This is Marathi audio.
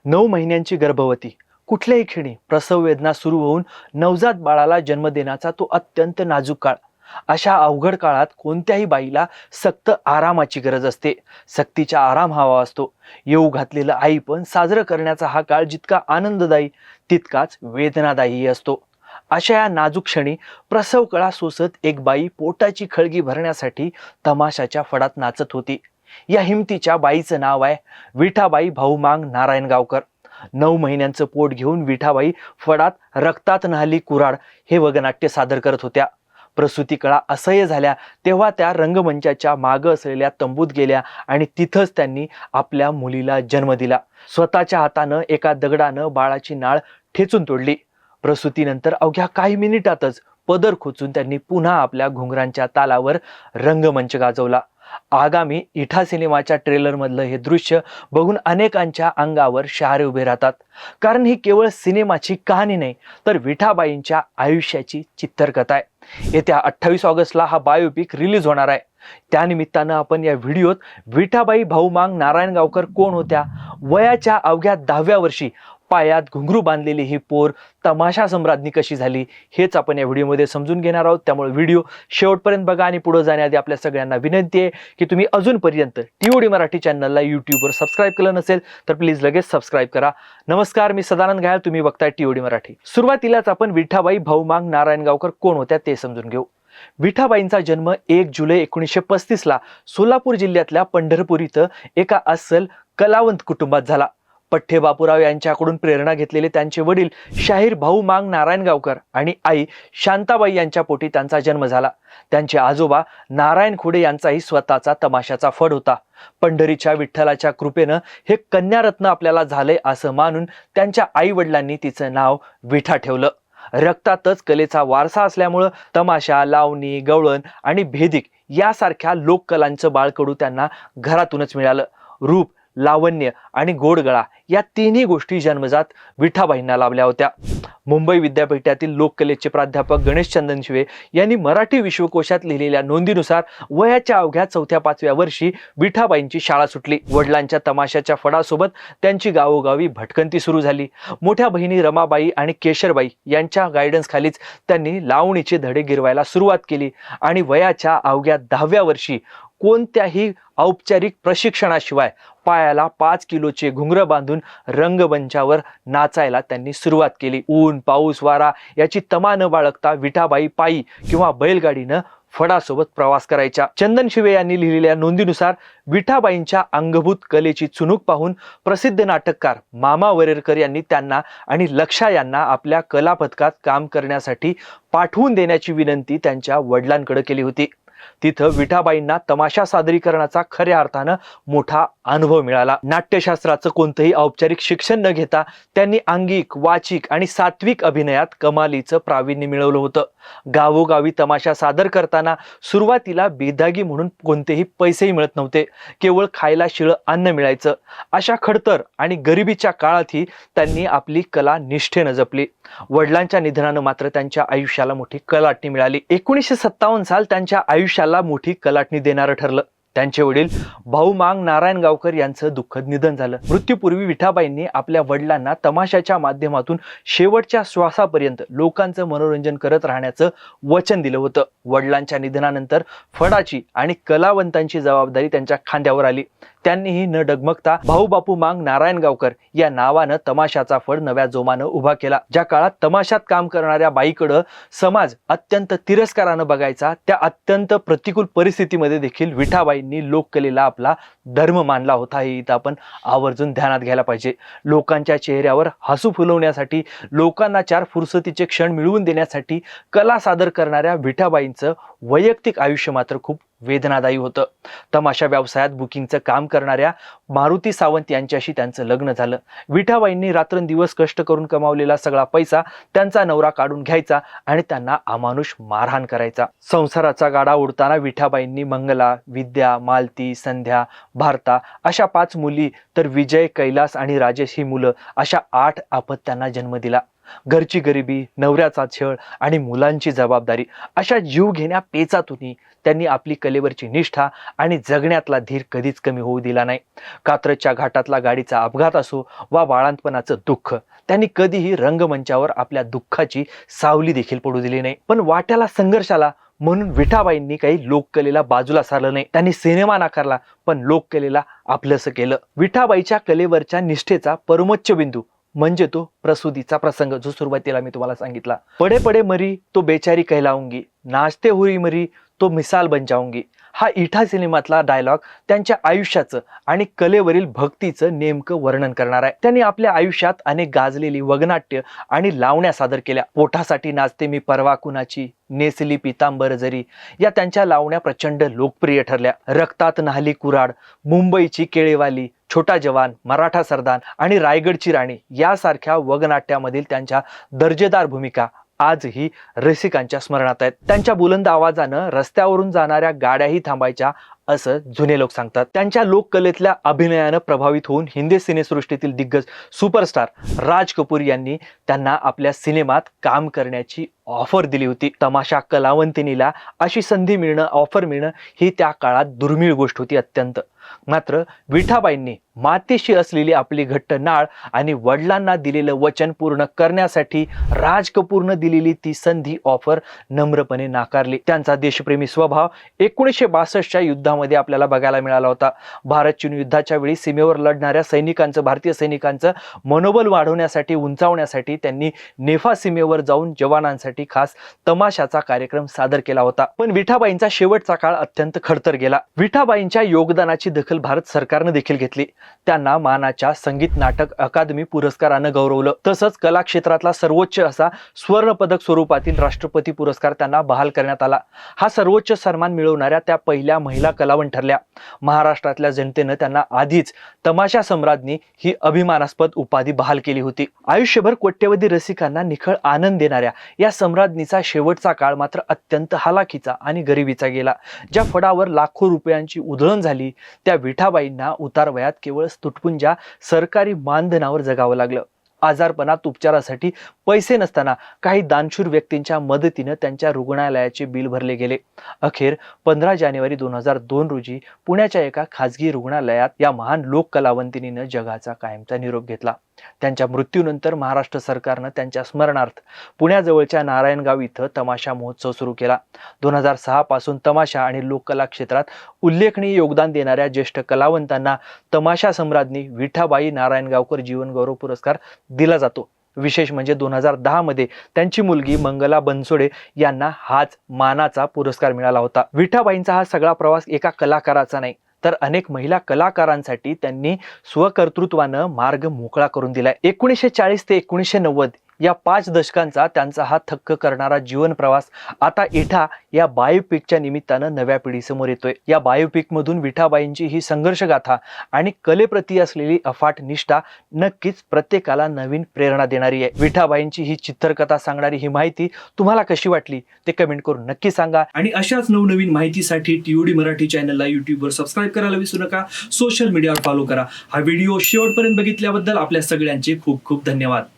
9 महिन्यांची गर्भवती कुठल्याही क्षणी प्रसव वेदना सुरू होऊन नवजात बाळाला जन्म देण्याचा तो अत्यंत नाजूक काळ. अशा अवघड काळात कोणत्याही बाईला सक्त आरामाची गरज असते. सक्तीचा आराम हवा असतो. येऊ घातलेलं आई पण साजरं करण्याचा हा काळ जितका आनंददायी तितकाच वेदनादायी असतो. अशा या नाजूक क्षणी प्रसव कळा सोसत एक बाई पोटाची खळगी भरण्यासाठी तमाशाच्या फडात नाचत होती. या हिमतीच्या बाईचं नाव आहे विठाबाई भाऊमांग नारायणगावकर. 9 महिन्यांचं पोट घेऊन विठाबाई फडात रक्तात न्हाली कुऱ्हाड हे वगनाट्य सादर करत होत्या. प्रसूती कळा असह्य झाल्या तेव्हा त्या रंगमंचाच्या मागं असलेल्या तंबूत गेल्या आणि तिथंच त्यांनी आपल्या मुलीला जन्म दिला. स्वतःच्या हातानं एका दगडानं बाळाची नाळ ठेचून तोडली. प्रसूतीनंतर अवघ्या काही मिनिटातच पदर खोचून त्यांनी पुन्हा आपल्या घुंगरांच्या तालावर रंगमंच गाजवला. आगामी इठा सिनेमाच्या ट्रेलर मधलं हे दृश्य बघून अनेकांच्या अंगावर शहारे उभे राहतात. कारण ही केवळ सिनेमाची कहाणी नाही तर विठाबाईंच्या आयुष्याची चित्रकथा आहे. येत्या 28 ऑगस्टला हा बायोपिक रिलीज होणार आहे. त्यानिमित्तानं आपण या व्हिडिओत विठाबाई भाऊमांग नारायणगावकर कोण होत्या, वयाच्या अवघ्या 10व्या वर्षी पायात घुंगरू बांधलेली ही पोर तमाशा सम्राज्ञी कशी झाली हेच आपण या व्हिडिओमध्ये समजून घेणार आहोत. त्यामुळे व्हिडिओ शेवटपर्यंत बघा आणि पुढे जाण्याआधी आपल्या सगळ्यांना विनंती आहे की तुम्ही अजूनपर्यंत टीओडी मराठी चॅनलला यूट्यूबवर सबस्क्राईब केलं नसेल तर प्लीज लगेच सबस्क्राईब करा. नमस्कार, मी सदानंद घायल, तुम्ही बघताय टीओडी मराठी. सुरुवातीलाच आपण विठाबाई भाऊमांग नारायणगावकर कोण होत्या ते समजून घेऊ. विठाबाईंचा जन्म 1 जुलै 1935ला सोलापूर जिल्ह्यातल्या पंढरपूर इथं एका अस्सल कलावंत कुटुंबात झाला. पठ्ठे बापूराव यांच्याकडून प्रेरणा घेतलेले त्यांचे वडील शाहीर भाऊमांग नारायणगावकर आणि आई शांताबाई यांच्या पोटी त्यांचा जन्म झाला. त्यांचे आजोबा नारायण खुडे यांचाही स्वतःचा तमाशाचा फड होता. पंढरीच्या विठ्ठलाच्या कृपेनं हे कन्यारत्न आपल्याला झालंय असं मानून त्यांच्या आई वडिलांनी तिचं नाव विठा ठेवलं. रक्तातच कलेचा वारसा असल्यामुळं तमाशा, लावणी, गवळण आणि भेदिक यासारख्या लोककलांचं बाळकडू त्यांना घरातूनच मिळालं. रूप, लावण्य आणि गोडगळा या तिन्ही गोष्टी जन्मजात विठाबाईंना लाभल्या होत्या. मुंबई विद्यापीठातील लोककलेचे प्राध्यापक गणेश चंदनशिवे यांनी मराठी विश्वकोशात लिहिलेल्या नोंदीनुसार वयाच्या अवघ्या 4-5व्या वर्षी विठाबाईंची शाळा सुटली. वडिलांच्या तमाशाच्या फडासोबत त्यांची गावोगावी भटकंती सुरू झाली. मोठ्या बहिणी रमाबाई आणि केशरबाई यांच्या गायडन्स खालीच त्यांनी लावणीचे धडे गिरवायला सुरुवात केली आणि वयाच्या अवघ्या 10व्या वर्षी कोणत्याही औपचारिक प्रशिक्षणाशिवाय पायाला 5 किलोचे घुंगर बांधून रंगमंचावर नाचायला त्यांनी सुरुवात केली. ऊन, पाऊस, वारा याची तमा न बाळगता विठाबाई पायी किंवा बैलगाडीनं फडासोबत प्रवास करायच्या. चंदनशिवे यांनी लिहिलेल्या नोंदीनुसार विठाबाईंच्या अंगभूत कलेची चुणूक पाहून प्रसिद्ध नाटककार मामा वरेरकर यांनी त्यांना आणि लक्षा यांना आपल्या कला पथकात काम करण्यासाठी पाठवून देण्याची विनंती त्यांच्या वडिलांकडे केली होती. तिथं विठाबाईंना तमाशा सादरीकरणाचा खऱ्या अर्थानं मोठा अनुभव मिळाला. नाट्यशास्त्राचं कोणतंही औपचारिक शिक्षण न घेता त्यांनी अंगिक, वाचिक आणि सात्विक अभिनयात कमालीचं प्रावीण्य मिळवलं होतं. गावोगावी तमाशा सादर करताना सुरुवातीला बेदागी म्हणून कोणतेही पैसेही मिळत नव्हते. केवळ खायला शिळं अन्न मिळायचं. अशा खडतर आणि गरिबीच्या काळातही त्यांनी आपली कला निष्ठेनं जपली. वडिलांच्या निधनानं मात्र त्यांच्या आयुष्याला मोठी कलाटणी मिळाली. 1957 साल त्यांच्या आयुष्याला मोठी कलाटणी देणारं ठरलं. त्यांचे वडील भाऊमांग नारायणगावकर यांचं दुःखद निधन झालं. मृत्यूपूर्वी विठाबाईंनी आपल्या वडिलांना तमाशाच्या माध्यमातून शेवटच्या श्वासापर्यंत लोकांचं मनोरंजन करत राहण्याचं वचन दिलं होतं. वडिलांच्या निधनानंतर फडाची आणि कलावंतांची जबाबदारी त्यांच्या खांद्यावर आली. त्यांनीही न डगमगता भाऊ बापू मांग नारायणगावकर या नावानं तमाशाचा फड नव्या जोमानं उभा केला. ज्या काळात तमाशात काम करणाऱ्या बाईकडं समाज अत्यंत तिरस्कारानं बघायचा, त्या अत्यंत प्रतिकूल परिस्थितीमध्ये देखील विठाबाईंनी लोककलेला आपला धर्म मानला होता. हे इथं आपण आवर्जून ध्यानात घ्यायला पाहिजे. लोकांच्या चेहऱ्यावर हसू फुलवण्यासाठी, लोकांना 4 फुरसतीचे क्षण मिळवून देण्यासाठी कला सादर करणाऱ्या विठाबाईंचं वैयक्तिक आयुष्य मात्र खूप वेदनादायी होतं. तमाशा व्यवसायात बुकिंगचं काम करणाऱ्या मारुती सावंत यांच्याशी त्यांचं लग्न झालं. विठाबाईंनी रात्रंदिवस कष्ट करून कमावलेला सगळा पैसा त्यांचा नवरा काढून घ्यायचा आणि त्यांना अमानुष मारहाण करायचा. संसाराचा गाडा उडताना विठाबाईंनी मंगला, विद्या, मालती, संध्या, भारता अशा 5 मुली तर विजय, कैलास आणि राजेश ही मुलं अशा 8 अपत्यांना जन्म दिला. घरची गरिबी, नवऱ्याचा छळ आणि मुलांची जबाबदारी अशा जीवघेण्या पेचातूनही त्यांनी आपली कलेवरची निष्ठा आणि जगण्यातला धीर कधीच कमी होऊ दिला नाही. कात्रजच्या घाटातला गाडीचा अपघात असो वा बाळंतपणाचं दुःख, त्यांनी कधीही रंगमंचावर आपल्या दुःखाची सावली देखील पडू दिली नाही. पण वाट्याला संघर्षाला म्हणून विठाबाईंनी काही लोककलेला बाजूला सारलं नाही. त्यांनी सिनेमा नाकारला पण लोककलेला आपलंसं केलं. विठाबाईच्या कलेवरच्या निष्ठेचा परमोच्च बिंदू म्हणजे तो प्रसूतीचा प्रसंग, जो सुरुवातीला मी तुम्हाला सांगितला. पडे पडे मरी तो बेचारी कहलाऊंगी, नाचते हुई मरी तो मिसाल बन जाऊंगी, हा इठा सिनेमातला डायलॉग त्यांच्या आयुष्याचं आणि कलेवरील भक्तीचं नेमकं वर्णन करणार आहे. त्यांनी आपल्या आयुष्यात अनेक गाजलेली वगनाट्य आणि लावण्या सादर केल्या. पोटासाठी नाचते मी परवा कुणाची, नेसली पितांबर जरी या त्यांच्या लावण्या प्रचंड लोकप्रिय ठरल्या. रक्तात न्हाली कुराड, मुंबईची केळेवाली, छोटा जवान, मराठा सरदार आणि रायगडची राणी यासारख्या वगनाट्यामधील त्यांच्या दर्जेदार भूमिका आजही रसिकांच्या स्मरणात आहेत. त्यांच्या बुलंद आवाजानं रस्त्यावरून जाणाऱ्या गाड्याही थांबायच्या असं जुने लोक सांगतात. त्यांच्या लोककलेतल्या अभिनयानं प्रभावित होऊन हिंदी सिनेसृष्टीतील दिग्गज सुपरस्टार राज कपूर यांनी त्यांना आपल्या सिनेमात काम करण्याची ऑफर दिली होती. तमाशा कलावंतिनीला अशी संधी मिळणं, ऑफर मिळणं ही त्या काळात दुर्मिळ गोष्ट होती अत्यंत. मात्र विठाबाईंनी मातेशी असलेली आपली घट्ट नाळ आणि वडिलांना दिलेलं वचन पूर्ण करण्यासाठी राज कपूरनं दिलेली ती संधी, ऑफर नम्रपणे नाकारली. त्यांचा देशप्रेमी स्वभाव 1962च्या युद्धामध्ये आपल्याला बघायला मिळाला होता. भारत चीन युद्धाच्या वेळी सीमेवर लढणाऱ्या सैनिकांचं, भारतीय सैनिकांचं मनोबल वाढवण्यासाठी, उंचावण्यासाठी त्यांनी नेफा सीमेवर जाऊन जवानांसाठी खास तमाशाचा कार्यक्रम सादर केला होता. पण विठाबाईंचा शेवटचा काळ अत्यंत खडतर गेला. विठाबाईंच्या योगदानाची दखल भारत सरकारनं देखील घेतली. त्यांना मानाच्या संगीत नाटक अकादमी पुरस्कारानं गौरवलं. तसंच कला क्षेत्रातला सर्वोच्च असा स्वर्ण पदक स्वरूपातील राष्ट्रपती पुरस्कार त्यांना बहाल करण्यात आला. हा सर्वोच्च सन्मान मिळवणाऱ्या त्या पहिल्या महिला कलावंत ठरल्या. महाराष्ट्रातल्या जनतेनं त्यांना आधीच तमाशा सम्राज्ञी ही अभिमानास्पद उपाधी बहाल केली होती. आयुष्यभर कोट्यवधी रसिकांना निखळ आनंद देणाऱ्या या सम्राज्ञीचा शेवटचा काळ मात्र अत्यंत हालाखीचा आणि गरिबीचा गेला. ज्या फडावर लाखो रुपयांची उधळण झाली त्या विठाबाईंना उतारवयात केवळ तुटपुंजा सरकारी मानधनावर जगावं लागलं. आजारपणात उपचारासाठी पैसे नसताना काही दानशूर व्यक्तींच्या मदतीनं त्यांच्या रुग्णालयाचे बिल भरले गेले. अखेर 15 जानेवारी 2002 रोजी पुण्याच्या एका खासगी रुग्णालयात या महान लोक कलावंतिनीनं जगाचा कायमचा निरोप घेतला. त्यांच्या मृत्यूनंतर महाराष्ट्र सरकारनं त्यांच्या स्मरणार्थ पुण्याजवळच्या नारायणगाव इथं तमाशा महोत्सव सुरू केला. 2006 पासून तमाशा आणि लोककला क्षेत्रात उल्लेखनीय योगदान देणाऱ्या ज्येष्ठ कलावंतांना तमाशा सम्राज्ञी विठाबाई नारायणगावकर जीवनगौरव पुरस्कार दिला जातो. विशेष म्हणजे 2010 मध्ये त्यांची मुलगी मंगला बनसोडे यांना हाच मानाचा पुरस्कार मिळाला होता. विठाबाईंचा हा सगळा प्रवास एका कलाकाराचा नाही तर अनेक महिला कलाकारांसाठी त्यांनी स्वकर्तृत्वानं मार्ग मोकळा करून दिलाय. 1940 ते 1990 या 5 दशकांचा त्यांचा हा थक्क करणारा जीवन प्रवास आता इठा या बायोपिकच्या निमित्तानं नव्या पिढीसमोर येतोय. या बायोपिक मधून विठाबाईंची ही संघर्षगाथा आणि कलेप्रती असलेली अफाट निष्ठा नक्कीच प्रत्येकाला नवीन प्रेरणा देणारी आहे. विठाबाईंची ही चित्रकथा सांगणारी ही माहिती तुम्हाला कशी वाटली ते कमेंट करून नक्की सांगा. आणि अशाच नवनवीन माहितीसाठी TOD मराठी चॅनलला YouTubeवर सबस्क्राईब करायला विसरू नका. सोशल मीडियावर फॉलो करा. हा व्हिडिओ शेवटपर्यंत बघितल्याबद्दल आपल्या सगळ्यांचे खूप खूप धन्यवाद.